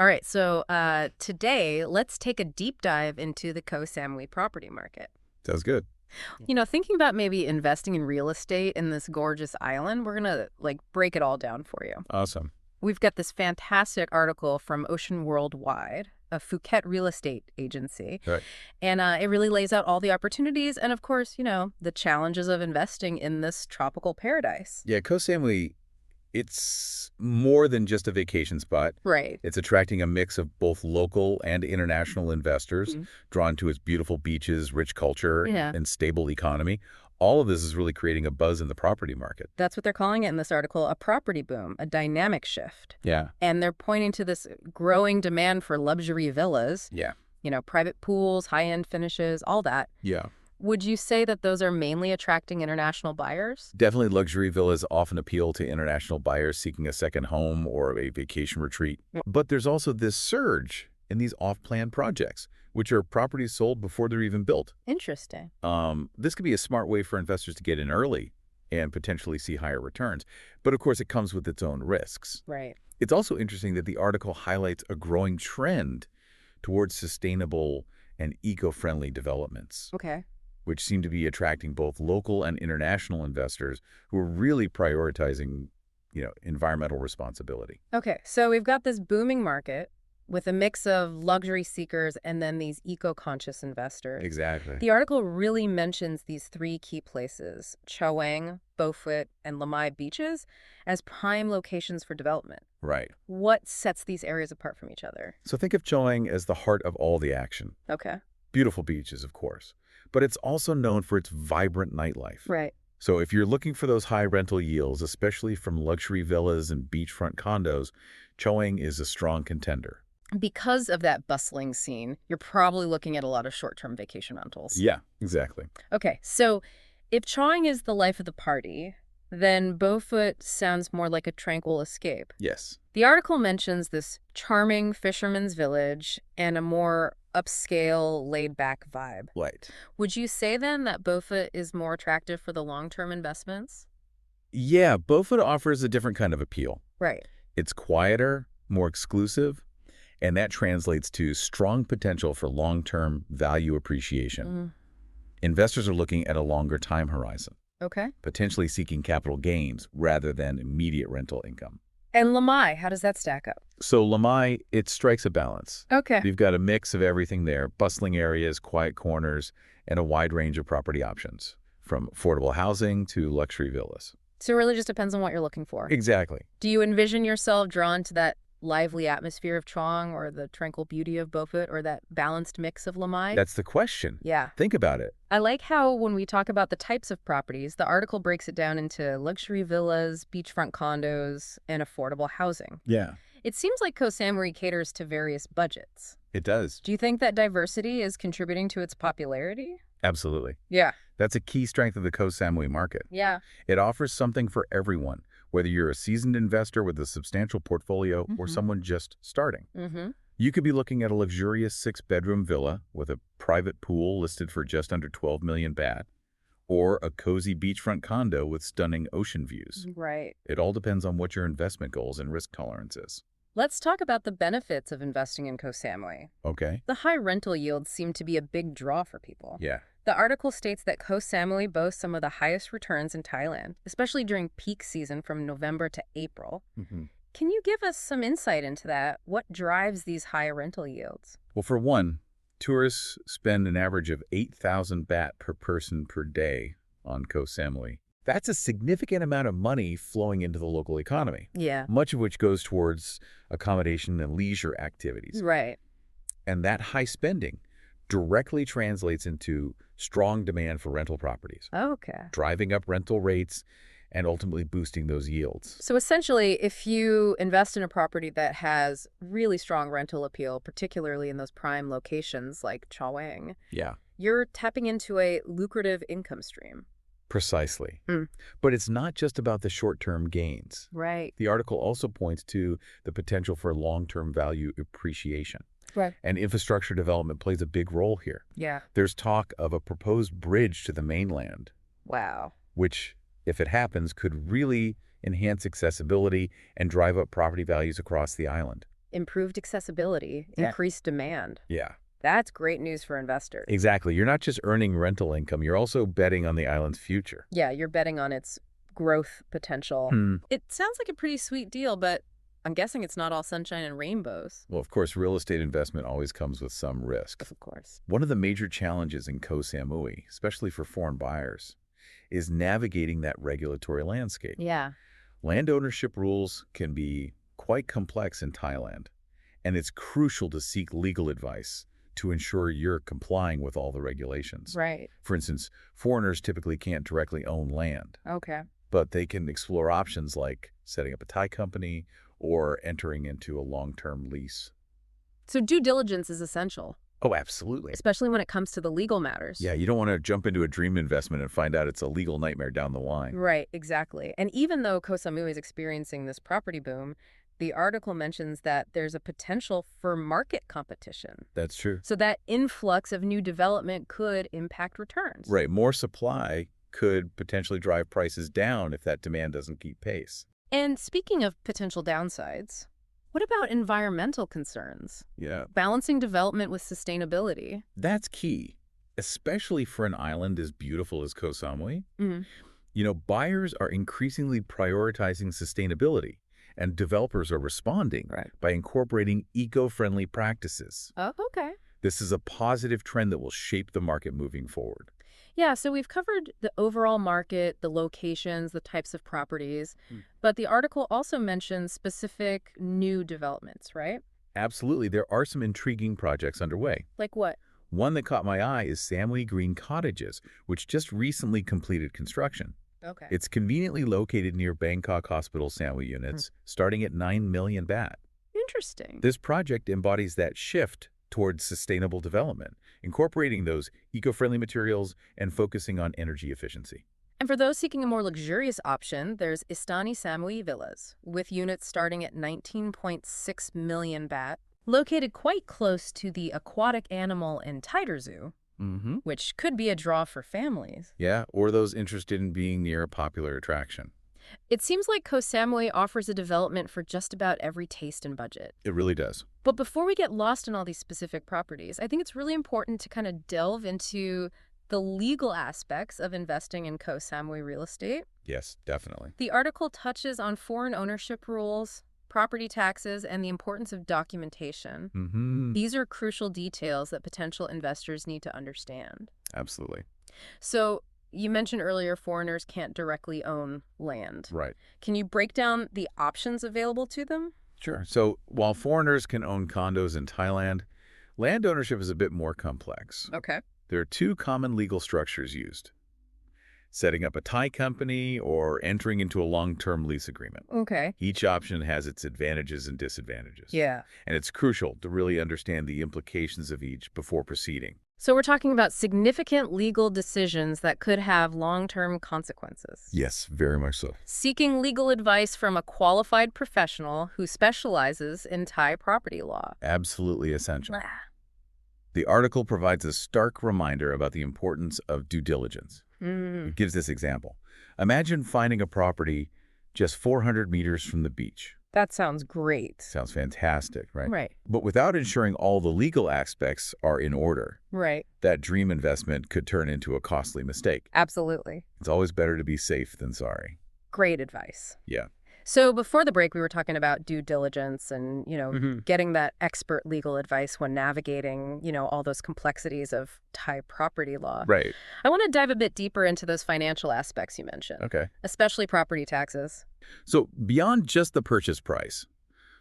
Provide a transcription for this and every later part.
All right, so today let's take a deep dive into the Koh Samui property market. Sounds good. Thinking about maybe investing in real estate in this gorgeous island, we're gonna break it all down for you. Awesome. We've got this fantastic article from Ocean Worldwide, a Phuket real estate agency, Right. and it really lays out all the opportunities and, of course, the challenges of investing in this tropical paradise. Yeah, Koh Samui, it's more than just a vacation spot. Right. It's attracting a mix of both local and international investors Mhm. drawn to its beautiful beaches, rich culture, Yeah. and stable economy. All of this is really creating a buzz in the property market. That's what they're calling it in this article, a property boom, a dynamic shift. Yeah. And they're pointing to this growing demand for luxury villas, Yeah. private pools, high-end finishes, all that. Yeah. Would you say that those are mainly attracting international buyers? Definitely luxury villas often appeal to international buyers seeking a second home or a vacation retreat. Yep. But there's also this surge in these off-plan projects, which are properties sold before they're even built. Interesting. This could be a smart way for investors to get in early and potentially see higher returns. But of course, it comes with its own risks. Right. It's also interesting that the article highlights a growing trend towards sustainable and eco-friendly developments, Okay. which seem to be attracting both local and international investors who are really prioritizing, environmental responsibility. Okay, so we've got this booming market with a mix of luxury seekers and then these eco-conscious investors. Exactly. The article really mentions these three key places, Chaweng, Beaufort, and Lamai beaches, as prime locations for development. Right. What sets these areas apart from each other? So think of Choang as the heart of all the action. Okay. Beautiful beaches, of course. But it's also known for its vibrant nightlife. Right. So if you're looking for those high rental yields, especially from luxury villas and beachfront condos, Choang is a strong contender. Because of that bustling scene, you're probably looking at a lot of short-term vacation rentals. Yeah, exactly. Okay, so if Chaweng is the life of the party, then Beaufort sounds more like a tranquil escape. Yes. The article mentions this charming fisherman's village and a more upscale, laid-back vibe. Right. Would you say then that Beaufort is more attractive for the long-term investments? Yeah, Beaufort offers a different kind of appeal. Right. It's quieter, more exclusive, and that translates to strong potential for long-term value appreciation. Investors are looking at a longer time horizon, Okay. potentially seeking capital gains rather than immediate rental income. And Lamai, how does that stack up? So Lamai, it strikes a balance. Okay. You've got a mix of everything there, bustling areas, quiet corners, and a wide range of property options, from affordable housing to luxury villas. So it really just depends on what you're looking for. Exactly. Do you envision yourself drawn to that lively atmosphere of Chaweng or the tranquil beauty of Beaufort or that balanced mix of Lamai? That's the question. Yeah. Think about it. I like how when we talk about the types of properties, the article breaks it down into luxury villas, beachfront condos, and affordable housing. Yeah. It seems like Koh Samui caters to various budgets. It does. Do you think that diversity is contributing to its popularity? Absolutely. Yeah. That's a key strength of the Koh Samui market. Yeah. It offers something for everyone, whether you're a seasoned investor with a substantial portfolio or someone just starting. Mm-hmm. You could be looking at a luxurious 6-bedroom villa with a private pool listed for just under 12 million baht, or a cozy beachfront condo with stunning ocean views. Right. It all depends on what your investment goals and risk tolerance is. Let's talk about the benefits of investing in Koh Samui. Okay? The high rental yields seem to be a big draw for people. Yeah. The article states that Koh Samui boasts some of the highest returns in Thailand, especially during peak season from November to April. Can you give us some insight into that? What drives these high rental yields? Well, for one, tourists spend an average of 8,000 baht per person per day on Koh Samui. That's a significant amount of money flowing into the local economy, Yeah. much of which goes towards accommodation and leisure activities. Right. And that high spending directly translates into strong demand for rental properties, Okay. driving up rental rates and ultimately boosting those yields. So essentially, if you invest in a property that has really strong rental appeal, particularly in those prime locations like Chaweng, Yeah, you're tapping into a lucrative income stream. precisely. Mm. But it's not just about the short-term gains. Right. The article also points to the potential for long-term value appreciation. Right. And infrastructure development plays a big role here. Yeah. There's talk of a proposed bridge to the mainland, Wow. which, if it happens, could really enhance accessibility and drive up property values across the island. Improved accessibility, increased demand. Yeah, That's great news for investors. exactly. You're not just earning rental income, you're also betting on the island's future. Yeah, you're betting on its growth potential. Hmm. It sounds like a pretty sweet deal, but I'm guessing it's not all sunshine and rainbows. Well, of course, real estate investment always comes with some risk. Of course. One of the major challenges in Koh Samui, especially for foreign buyers, is navigating that regulatory landscape. Yeah. Land ownership rules can be quite complex in Thailand, and it's crucial to seek legal advice to ensure you're complying with all the regulations. Right. For instance, foreigners typically can't directly own land, Okay. but they can explore options like setting up a Thai company or entering into a long-term lease. So due diligence is essential, Oh, absolutely. especially when it comes to the legal matters. Yeah, you don't want to jump into a dream investment and find out it's a legal nightmare down the line. Right, exactly. And even though Koh Samui is experiencing this property boom, the article mentions that there's a potential for market competition. That's true. So that influx of new development could impact returns. Right, more supply could potentially drive prices down if that demand doesn't keep pace. And speaking of potential downsides, what about environmental concerns? Yeah. Balancing development with sustainability. That's key, especially for an island as beautiful as Koh Samui. Mhm. Buyers are increasingly prioritizing sustainability, and developers are responding by incorporating eco-friendly practices. Oh, okay. This is a positive trend that will shape the market moving forward. Yeah, so we've covered the overall market, the locations, the types of properties, but the article also mentions specific new developments, right? Absolutely, there are some intriguing projects underway. Like what? One that caught my eye is Samui Green Cottages, which just recently completed construction. Okay. It's conveniently located near Bangkok Hospital Samui units, starting at 9 million baht. Interesting. This project embodies that shift towards sustainable development, incorporating those eco-friendly materials and focusing on energy efficiency. And for those seeking a more luxurious option, there's Istani Samui Villas, with units starting at 19.6 million baht, located quite close to the aquatic animal and tiger zoo, which could be a draw for families. Yeah, or those interested in being near a popular attraction. It seems like Koh Samui offers a development for just about every taste and budget. It really does. But before we get lost in all these specific properties, I think it's really important to kind of delve into the legal aspects of investing in Koh Samui real estate. Yes, definitely. The article touches on foreign ownership rules, property taxes, and the importance of documentation. These are crucial details that potential investors need to understand. Absolutely. So you mentioned earlier foreigners can't directly own land. Right. Can you break down the options available to them? Sure. So while foreigners can own condos in Thailand, land ownership is a bit more complex. Okay. There are two common legal structures used: setting up a Thai company or entering into a long-term lease agreement. Okay. Each option has its advantages and disadvantages. Yeah. And it's crucial to really understand the implications of each before proceeding. So we're talking about significant legal decisions that could have long-term consequences. Yes, very much so. Seeking legal advice from a qualified professional who specializes in Thai property law. Absolutely essential. The article provides a stark reminder about the importance of due diligence. It gives this example. Imagine finding a property just 400 meters from the beach. That sounds great. Sounds fantastic, right? Right. But without ensuring all the legal aspects are in order, Right. that dream investment could turn into a costly mistake. Absolutely. It's always better to be safe than sorry. Great advice. Yeah. So before the break, we were talking about due diligence and, getting that expert legal advice when navigating, all those complexities of Thai property law. Right. I want to dive a bit deeper into those financial aspects you mentioned. Okay. Especially property taxes. So beyond just the purchase price,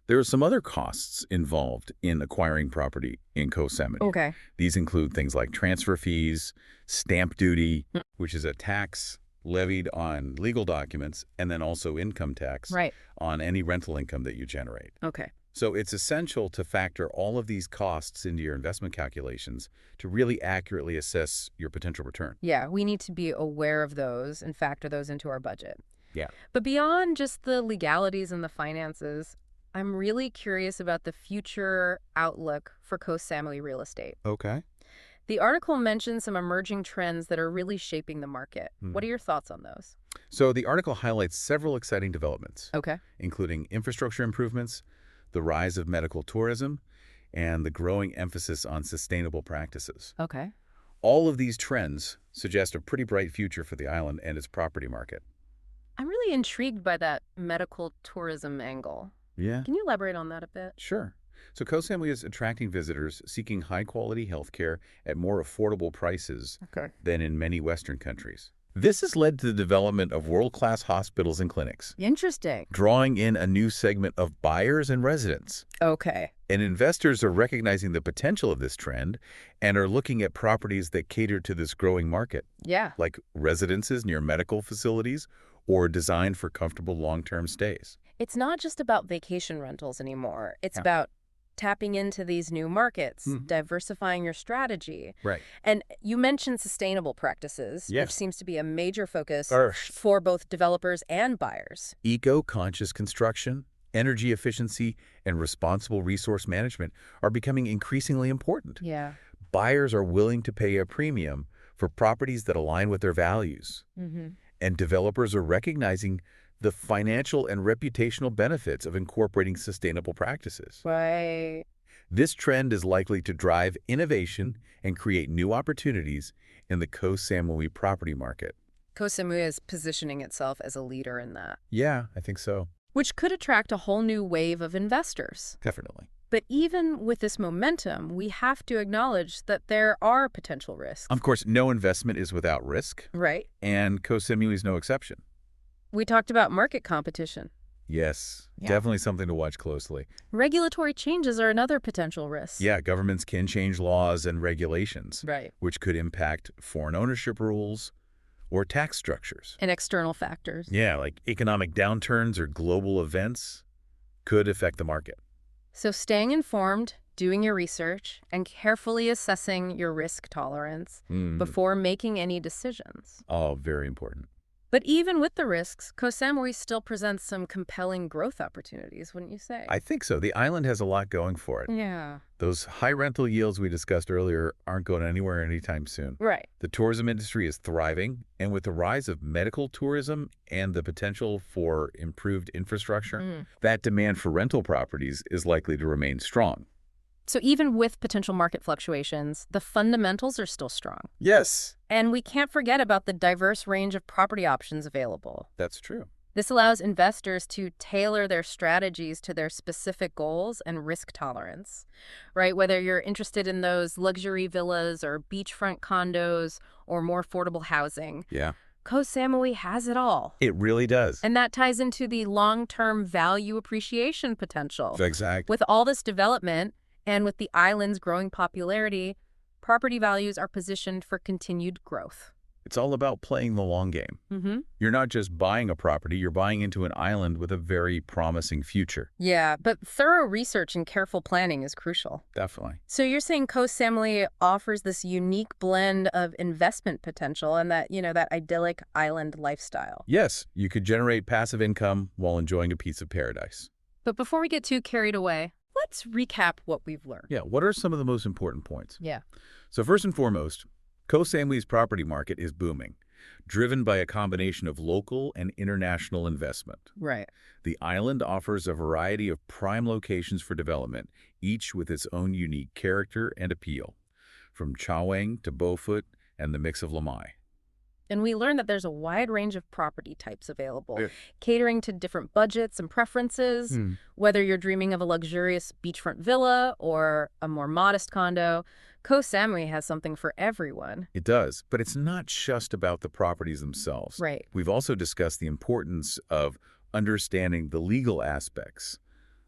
there are some other costs involved in acquiring property in Koh Samui. Okay. These include things like transfer fees, stamp duty, which is a tax levied on legal documents, and then also income tax on any rental income that you generate. Okay. So it's essential to factor all of these costs into your investment calculations to really accurately assess your potential return. Yeah, we need to be aware of those and factor those into our budget. Yeah. But beyond just the legalities and the finances, I'm really curious about the future outlook for Koh Samui real estate. Okay. The article mentions some emerging trends that are really shaping the market. What are your thoughts on those? So the article highlights several exciting developments, Okay. including infrastructure improvements, the rise of medical tourism, and the growing emphasis on sustainable practices. Okay. All of these trends suggest a pretty bright future for the island and its property market. I'm really intrigued by that medical tourism angle. Yeah, Can you elaborate on that a bit? sure. So Koh Samui is attracting visitors seeking high-quality healthcare at more affordable prices Okay. than in many Western countries. This has led to the development of world-class hospitals and clinics, Interesting. drawing in a new segment of buyers and residents. Okay. And investors are recognizing the potential of this trend and are looking at properties that cater to this growing market, Yeah. like residences near medical facilities or designed for comfortable long-term stays. It's not just about vacation rentals anymore. It's Yeah. about tapping into these new markets, Mhm. diversifying your strategy. Right. And you mentioned sustainable practices, Yes. which seems to be a major focus First. for both developers and buyers. Eco-conscious construction, energy efficiency, and responsible resource management are becoming increasingly important. Yeah. Buyers are willing to pay a premium for properties that align with their values. Mm-hmm. And developers are recognizing the financial and reputational benefits of incorporating sustainable practices. Right. This trend is likely to drive innovation and create new opportunities in the Koh Samui property market. Koh Samui is positioning itself as a leader in that, Yeah, I think so. which could attract a whole new wave of investors. Definitely. But even with this momentum, we have to acknowledge that there are potential risks. Of course, no investment is without risk, Right. and Koh Samui is no exception. We talked about market competition. Yes, Yeah. definitely something to watch closely. Regulatory changes are another potential risk. Yeah, governments can change laws and regulations, Right. which could impact foreign ownership rules or tax structures. And external factors. Yeah, like economic downturns or global events could affect the market. So staying informed, doing your research, and carefully assessing your risk tolerance before making any decisions. Oh, very important. But even with the risks, Koh Samui still presents some compelling growth opportunities, wouldn't you say? I think so. The island has a lot going for it. Yeah. Those high rental yields we discussed earlier aren't going anywhere anytime soon. Right. The tourism industry is thriving, and with the rise of medical tourism and the potential for improved infrastructure, that demand for rental properties is likely to remain strong. So even with potential market fluctuations, the fundamentals are still strong. Yes, And we can't forget about the diverse range of property options available. that's true. This allows investors to tailor their strategies to their specific goals and risk tolerance, right? Whether you're interested in those luxury villas or beachfront condos or more affordable housing, Yeah, Koh Samui has it all. it really does. And that ties into the long-term value appreciation potential. Exactly. With all this development and with the island's growing popularity, property values are positioned for continued growth. It's all about playing the long game. Mm-hmm. You're not just buying a property, you're buying into an island with a very promising future. Yeah, but thorough research and careful planning is crucial. Definitely. So you're saying Koh Samui offers this unique blend of investment potential and that idyllic island lifestyle. Yes, you could generate passive income while enjoying a piece of paradise. But before we get too carried away, let's recap what we've learned. Yeah, what are some of the most important points? Yeah. So first and foremost, Koh Samui's property market is booming, driven by a combination of local and international investment. Right. The island offers a variety of prime locations for development, each with its own unique character and appeal, from Chaweng to Beaufort and the mix of Lamai. And we learned that there's a wide range of property types available, Yeah. catering to different budgets and preferences. Whether you're dreaming of a luxurious beachfront villa or a more modest condo, Koh Samui has something for everyone. It does, but it's not just about the properties themselves. Right. We've also discussed the importance of understanding the legal aspects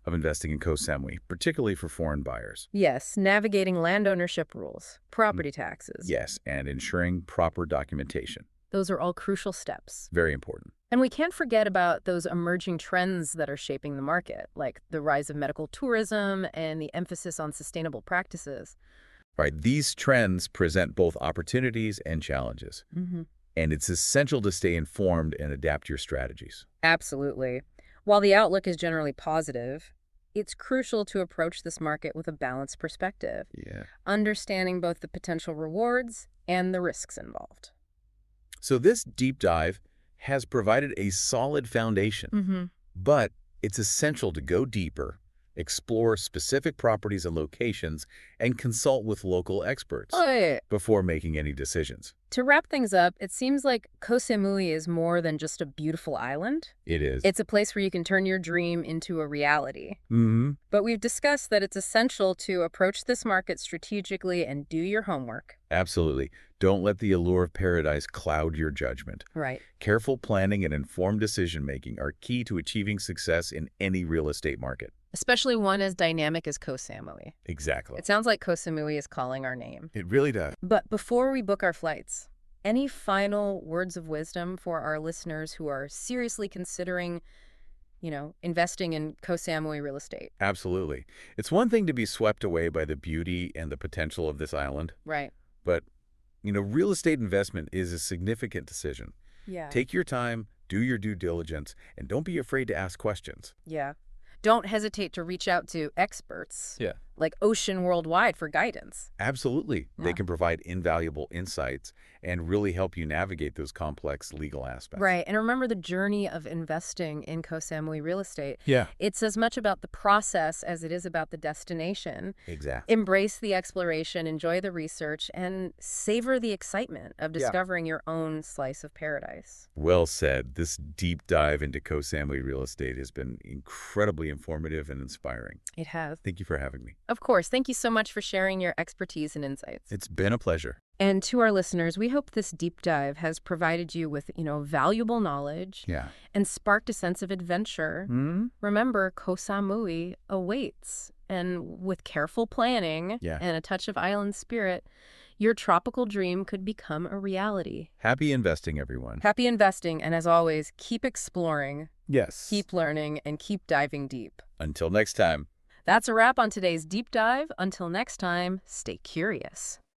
of investing in Koh Samui, particularly for foreign buyers. Yes, navigating land ownership rules, property taxes. Yes, and ensuring proper documentation. Those are all crucial steps. Very important. And we can't forget about those emerging trends that are shaping the market, like the rise of medical tourism and the emphasis on sustainable practices. Right, these trends present both opportunities and challenges. And it's essential to stay informed and adapt your strategies. Absolutely. While the outlook is generally positive, it's crucial to approach this market with a balanced perspective, Yeah. understanding both the potential rewards and the risks involved. So this deep dive has provided a solid foundation, but it's essential to go deeper, explore specific properties and locations, and consult with local experts Oh, yeah. before making any decisions. To wrap things up, it seems like Koh Samui is more than just a beautiful island. It is. It's a place where you can turn your dream into a reality. Mm-hmm. But we've discussed that it's essential to approach this market strategically and do your homework. Absolutely. Don't let the allure of paradise cloud your judgment. Right. Careful planning and informed decision-making are key to achieving success in any real estate market. Especially one as dynamic as Koh Samui. Exactly. It sounds like Koh Samui is calling our name. It really does. But before we book our flights, any final words of wisdom for our listeners who are seriously considering, investing in Koh Samui real estate? Absolutely. It's one thing to be swept away by the beauty and the potential of this island, Right. but, real estate investment is a significant decision. Yeah. Take your time, do your due diligence, and don't be afraid to ask questions. Yeah. Don't hesitate to reach out to experts Yeah. like Ocean Worldwide for guidance. Absolutely. They Yeah. can provide invaluable insights and really help you navigate those complex legal aspects. Right. And remember the journey of investing in Koh Samui real estate. Yeah. It's as much about the process as it is about the destination. Exactly. Embrace the exploration, enjoy the research, and savor the excitement of discovering your own slice of paradise. Well said. This deep dive into Koh Samui real estate has been incredibly informative and inspiring. It has. Thank you for having me. Of course. Thank you so much for sharing your expertise and insights. It's been a pleasure. And to our listeners, we hope this deep dive has provided you with, valuable knowledge Yeah. and sparked a sense of adventure. Hmm? Remember, Koh Samui awaits. And with careful planning and a touch of island spirit, your tropical dream could become a reality. Happy investing, everyone. Happy investing, and as always, keep exploring, Yes. keep learning, and keep diving deep. Until next time. That's a wrap on today's deep dive. Until next time, stay curious.